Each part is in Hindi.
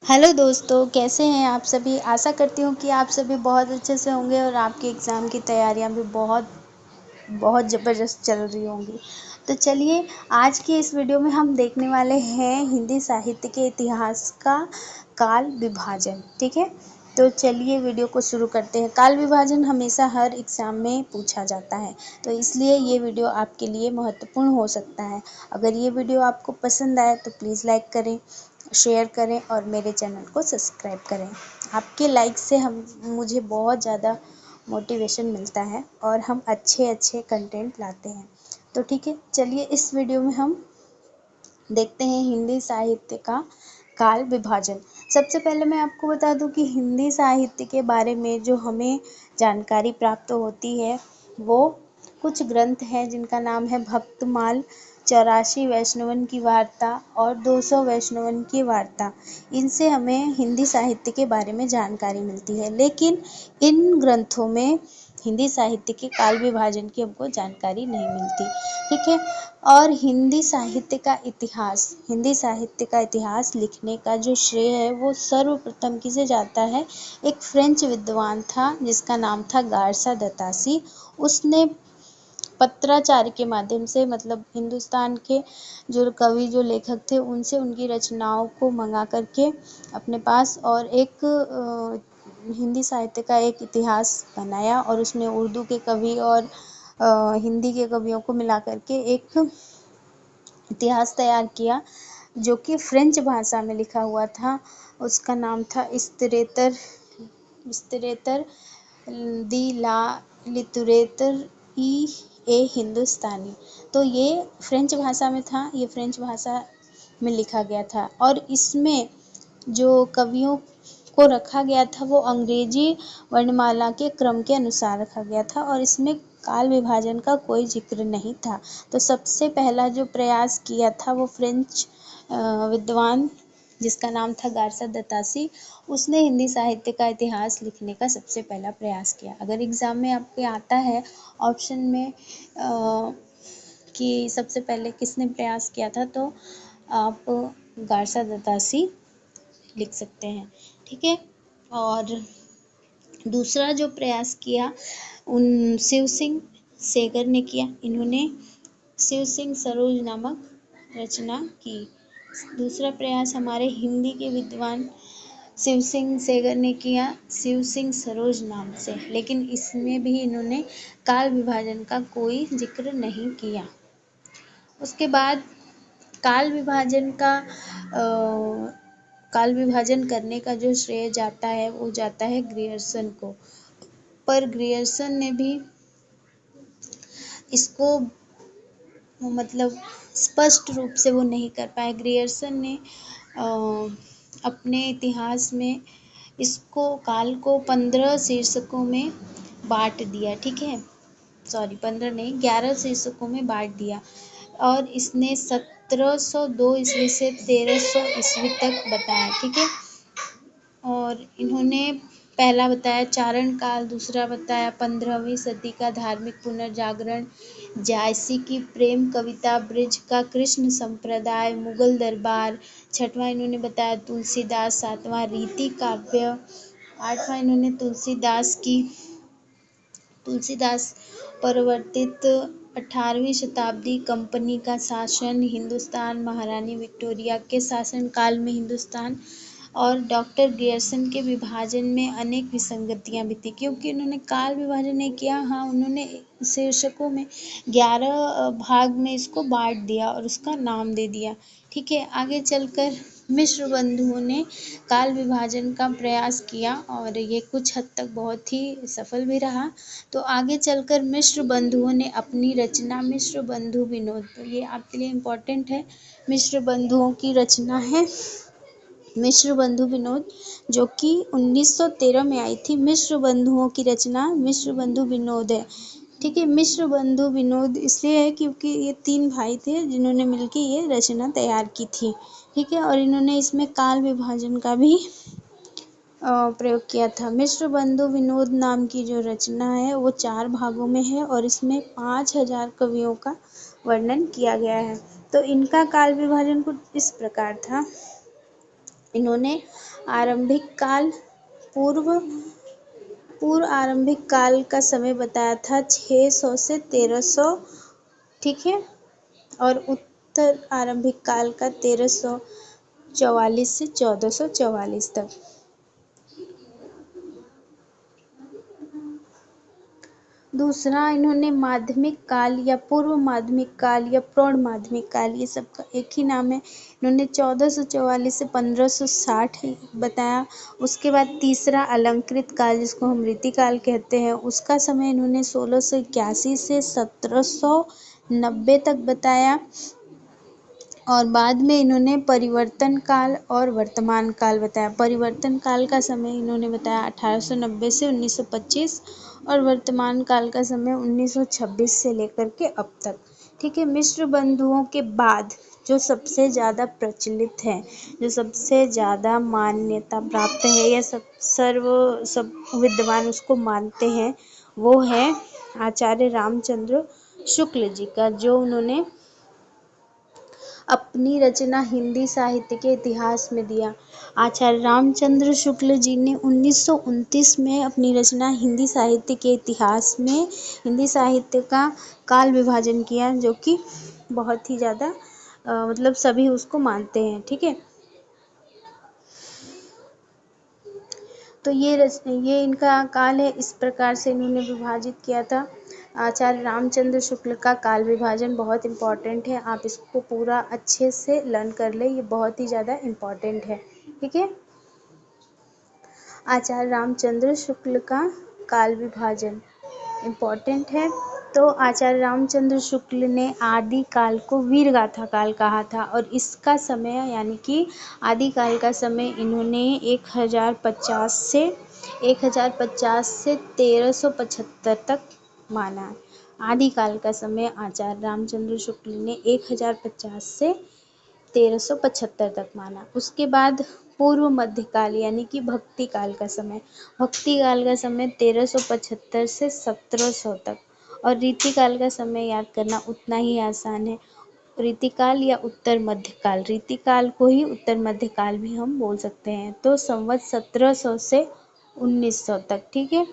हेलो दोस्तों, कैसे हैं आप सभी। आशा करती हूँ कि आप सभी बहुत अच्छे से होंगे और आपके एग्ज़ाम की तैयारियां भी बहुत बहुत ज़बरदस्त चल रही होंगी। तो चलिए, आज की इस वीडियो में हम देखने वाले हैं हिंदी साहित्य के इतिहास का काल विभाजन। ठीक है, तो चलिए वीडियो को शुरू करते हैं। काल विभाजन हमेशा हर एग्ज़ाम में पूछा जाता है, तो इसलिए ये वीडियो आपके लिए महत्वपूर्ण हो सकता है। अगर ये वीडियो आपको पसंद आए तो प्लीज़ लाइक करें, शेयर करें और मेरे चैनल को सब्सक्राइब करें। आपके लाइक से मुझे बहुत ज़्यादा मोटिवेशन मिलता है और हम अच्छे कंटेंट लाते हैं। तो ठीक है, चलिए इस वीडियो में हम देखते हैं हिंदी साहित्य का काल विभाजन। सबसे पहले मैं आपको बता दूं कि हिंदी साहित्य के बारे में जो हमें जानकारी प्राप्त होती है वो कुछ ग्रंथ हैं जिनका नाम है भक्तमाल, 84 वैष्णवन की वार्ता और 200 वैष्णवन की वार्ता। इनसे हमें हिंदी साहित्य के बारे में जानकारी मिलती है, लेकिन इन ग्रंथों में हिंदी साहित्य के काल विभाजन की हमको जानकारी नहीं मिलती। ठीक है, और हिंदी साहित्य का इतिहास लिखने का जो श्रेय है वो सर्वप्रथम किसे जाता है। एक फ्रेंच विद्वान था जिसका नाम था गार्सा दतासी। उसने पत्राचार के माध्यम से, मतलब हिंदुस्तान के जो कवि जो लेखक थे उनसे उनकी रचनाओं को मंगा करके अपने पास और एक हिंदी साहित्य का एक इतिहास बनाया और उसमें उर्दू के कवि और हिंदी के कवियों को मिला करके एक इतिहास तैयार किया जो कि फ्रेंच भाषा में लिखा हुआ था। उसका नाम था स्त्रेतर दी ला लिटरेचर ई ए हिंदुस्तानी। तो ये फ्रेंच भाषा में था, ये फ्रेंच भाषा में लिखा गया था और इसमें जो कवियों को रखा गया था वो अंग्रेजी वर्णमाला के क्रम के अनुसार रखा गया था और इसमें काल विभाजन का कोई जिक्र नहीं था। तो सबसे पहला जो प्रयास किया था वो फ्रेंच विद्वान जिसका नाम था गार्सा दतासी, उसने हिंदी साहित्य का इतिहास लिखने का सबसे पहला प्रयास किया। अगर एग्ज़ाम में आपके आता है ऑप्शन में कि सबसे पहले किसने प्रयास किया था, तो आप गार्सा दतासी लिख सकते हैं। ठीक है, और दूसरा जो प्रयास किया उन शिव सिंह सेगर ने किया। इन्होंने शिव सिंह सरोज नामक रचना की। दूसरा प्रयास हमारे हिंदी के विद्वान शिव सिंह सेगर ने किया, शिव सिंह सरोज नाम से, लेकिन इसमें भी इन्होंने काल विभाजन का कोई जिक्र नहीं किया। उसके बाद काल विभाजन करने का जो श्रेय जाता है वो जाता है ग्रियर्सन को, पर ग्रियर्सन ने भी इसको मतलब स्पष्ट रूप से वो नहीं कर पाए। ग्रियर्सन ने अपने इतिहास में इसको काल को 15 शीर्षकों में बांट दिया। ठीक है, सॉरी 15 नहीं 11 शीर्षकों में बांट दिया और इसने 1702 ईस्वी से 1300 ईस्वी तक बताया। ठीक है, और इन्होंने पहला बताया चारण काल, दूसरा बताया 15वीं सदी का धार्मिक पुनर्जागरण, जायसी की प्रेम कविता, ब्रिज का कृष्ण संप्रदाय, मुगल दरबार, छठवां इन्होंने बताया तुलसीदास, सातवां रीति काव्य, आठवां इन्होंने तुलसीदास प्रवर्तित 18वीं शताब्दी कंपनी का शासन, हिंदुस्तान, महारानी विक्टोरिया के शासन काल में हिंदुस्तान, और डॉक्टर ग्रियर्सन के विभाजन में अनेक विसंगतियां भी थी क्योंकि उन्होंने काल विभाजन नहीं किया। हाँ, उन्होंने शीर्षकों में 11 भाग में इसको बांट दिया और उसका नाम दे दिया। ठीक है, आगे चलकर मिश्र बंधुओं ने काल विभाजन का प्रयास किया और ये कुछ हद तक बहुत ही सफल भी रहा। तो आगे चलकर मिश्र बंधुओं ने अपनी रचना मिश्र बंधु विनोद, तो ये आपके लिए इम्पोर्टेंट है। मिश्र बंधुओं की रचना है मिश्र बंधु विनोद, जो कि 1913 में आई थी। मिश्र बंधुओं की रचना मिश्र बंधु विनोद है। ठीक है, मिश्र बंधु विनोद इसलिए है क्योंकि ये 3 भाई थे जिन्होंने मिलकर ये रचना तैयार की थी। ठीक है, और इन्होंने इसमें काल विभाजन का भी प्रयोग किया था। मिश्र बंधु विनोद नाम की जो रचना है वो 4 भागों में है और इसमें 5000 कवियों का वर्णन किया गया है। तो इनका काल विभाजन कुछ इस प्रकार था। इन्होंने आरंभिक काल पूर्व पूर्व आरंभिक काल का समय बताया था 600 से 1300, ठीक है, और उत्तर आरंभिक काल का 1344 से 1444 तक। दूसरा, इन्होंने माध्यमिक काल या पूर्व माध्यमिक काल या प्रौढ़ माध्यमिक काल, ये सबका एक ही नाम है, इन्होंने 1444 से 1560 बताया। उसके बाद तीसरा अलंकृत काल, जिसको हम रीतिकाल कहते हैं, उसका समय इन्होंने 1681 से 1790 तक बताया। और बाद में इन्होंने परिवर्तन काल और वर्तमान काल बताया। परिवर्तन काल का समय इन्होंने बताया 1890 से 1925 और वर्तमान काल का समय 1926 से लेकर के अब तक, ठीक है। मिश्र बंधुओं के बाद जो सबसे ज़्यादा प्रचलित है, जो सबसे ज़्यादा मान्यता प्राप्त है या सब विद्वान उसको मानते हैं, वो है आचार्य रामचंद्र शुक्ल जी का, जो उन्होंने अपनी रचना हिंदी साहित्य के इतिहास में दिया। आचार्य रामचंद्र शुक्ल जी ने 1929 में अपनी रचना हिंदी साहित्य के इतिहास में हिंदी साहित्य का काल विभाजन किया, जो कि बहुत ही ज़्यादा मतलब सभी उसको मानते हैं, ठीक है। तो ये इनका काल है, इस प्रकार से इन्होंने विभाजित किया था। आचार्य रामचंद्र शुक्ल का काल विभाजन बहुत इम्पॉर्टेंट है, आप इसको पूरा अच्छे से लर्न कर ले, ये बहुत ही ज़्यादा इम्पॉर्टेंट है, ठीक है। आचार्य रामचंद्र शुक्ल का काल विभाजन इम्पॉर्टेंट है। तो आचार्य रामचंद्र शुक्ल ने आदि काल को वीरगाथा काल कहा था, और इसका समय यानी कि आदि काल का समय इन्होंने 1050 से 1375 तक माना। आदि काल का समय आचार्य रामचंद्र शुक्ल ने 1050 से 1375 तक माना। उसके बाद पूर्व मध्यकाल यानी कि भक्ति काल का समय, भक्ति काल का समय 1375 से 1700 तक, और रीतिकाल का समय याद करना उतना ही आसान है। रीतिकाल या उत्तर मध्यकाल, रीतिकाल को ही उत्तर मध्यकाल भी हम बोल सकते हैं। तो संवत 1700 से 1900 तक, ठीक है।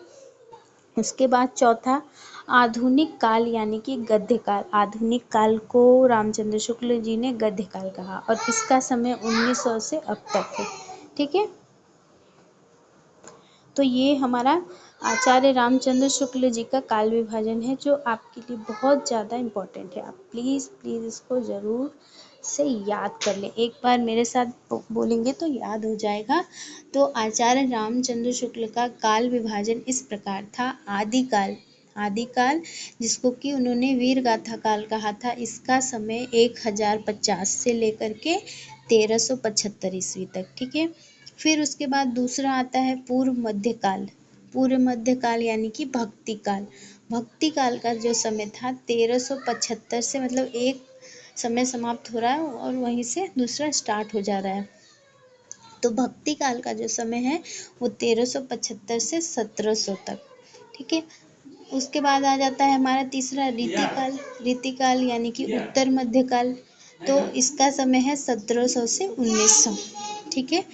उसके बाद चौथा आधुनिक काल यानी कि गद्य काल। आधुनिक काल को रामचंद्र शुक्ल जी ने गद्य काल कहा, और इसका समय 1900 से अब तक है, ठीक है। तो ये हमारा आचार्य रामचंद्र शुक्ल जी का काल विभाजन है, जो आपके लिए बहुत ज़्यादा इम्पोर्टेंट है। आप प्लीज़ इसको ज़रूर से याद कर लें। एक बार मेरे साथ बोलेंगे तो याद हो जाएगा। तो आचार्य रामचंद्र शुक्ल का काल विभाजन इस प्रकार था। आदिकाल जिसको कि उन्होंने वीरगाथा काल कहा था, इसका समय 1050 से लेकर के 1375 ईस्वी तक, ठीक है। फिर उसके बाद दूसरा आता है पूर्व मध्यकाल यानी कि भक्ति काल का जो समय था 1375 से, मतलब एक समय समाप्त हो रहा है और वहीं से दूसरा स्टार्ट हो जा रहा है। तो भक्ति काल का जो समय है वो 1375 से 1700 तक, ठीक है। उसके बाद आ जाता है हमारा तीसरा रीतिकाल यानी कि उत्तर मध्यकाल। तो इसका समय है 1700 से 1900, ठीक है।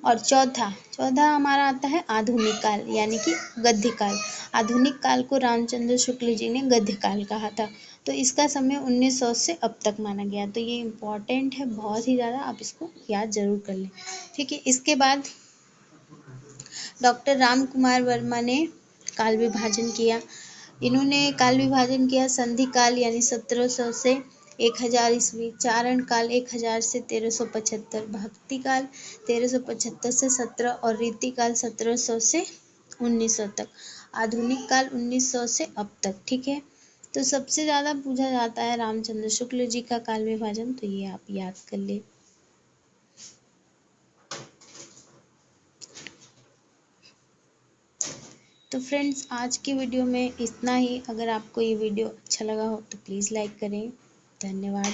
और चौथा हमारा आता है आधुनिक काल यानी कि गद्य काल। आधुनिक काल को रामचंद्र शुक्ल जी ने गद्य काल कहा था, तो इसका समय 1900 से अब तक माना गया। तो ये इम्पॉर्टेंट है बहुत ही ज़्यादा, आप इसको याद जरूर कर लें, ठीक है। इसके बाद डॉक्टर राम कुमार वर्मा ने काल विभाजन किया। इन्होंने काल विभाजन किया संधि काल यानी 1700 से 1000 ईस्वी, चारण काल 1000 से 1375, भक्ति काल 1375 से 17 और रीति काल 1700 से 1900 तक, आधुनिक काल 1900 से अब तक, ठीक है। तो सबसे ज़्यादा पूछा जाता है रामचंद्र शुक्ल जी का काल विभाजन, तो ये आप याद कर ले। तो फ्रेंड्स, आज की वीडियो में इतना ही। अगर आपको ये वीडियो अच्छा लगा हो तो प्लीज़ लाइक करें। धन्यवाद।